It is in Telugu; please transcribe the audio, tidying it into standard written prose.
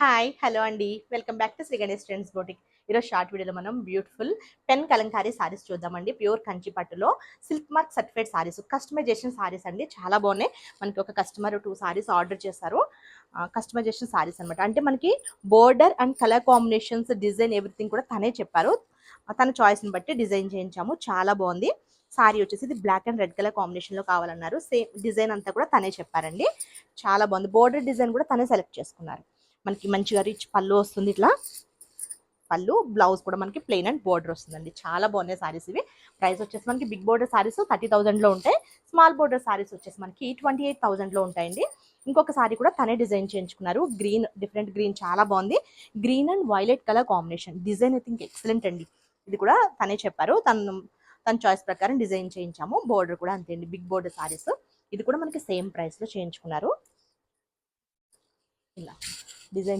హాయ్ హలో అండి, welcome back to Shri Ganesh trends boutique. ఈరోజు షార్ట్ వీడియోలో మనం బ్యూటిఫుల్ పెన్ కలంకారీ సారీస్ చూద్దామండి. ప్యూర్ కంచి పట్టులో silk mark certified sarees, customisation sarees అండి. చాలా బాగున్నాయి. మనకి ఒక కస్టమర్ 2 సారీస్ ఆర్డర్ చేశారు. కస్టమైజేషన్ సారీస్ అనమాట. అంటే మనకి border and colour combinations, design everything కూడా తనే చెప్పారు. తన చాయిస్ని బట్టి డిజైన్ చేయించాము. చాలా బాగుంది. సారీ వచ్చేసి ఇది బ్లాక్ అండ్ రెడ్ కలర్ కాంబినేషన్లో కావాలన్నారు. సేమ్ డిజైన్ అంతా కూడా తనే చెప్పారండి. చాలా బాగుంది. బోర్డర్ డిజైన్ కూడా తనే సెలెక్ట్ చేసుకున్నారు. మనకి మంచిగా రిచ్ పళ్ళు వస్తుంది. ఇట్లా పళ్ళు, బ్లౌజ్ కూడా మనకి ప్లెయిన్ అండ్ బోర్డర్ వస్తుందండి. చాలా బాగున్నాయి సారీస్ ఇవి. ప్రైస్ వచ్చేసి మనకి బిగ్ బోర్డర్ సారీస్ 30,000లో ఉంటాయి. స్మాల్ బోర్డర్ సారీస్ వచ్చేసి మనకి 28,000లో ఉంటాయండి. ఇంకొక సారీ కూడా తనే డిజైన్ చేయించుకున్నారు. గ్రీన్, డిఫరెంట్ గ్రీన్, చాలా బాగుంది. Green and violet colour combination. Design I think excellent అండి. ఇది కూడా తనే చెప్పారు. తన చాయిస్ ప్రకారం డిజైన్ చేయించాము. బోర్డర్ కూడా అంతే అండి, బిగ్ బోర్డర్ సారీస్. ఇది కూడా మనకి సేమ్ ప్రైస్లో చేయించుకున్నారు. ఇలా డిజైన్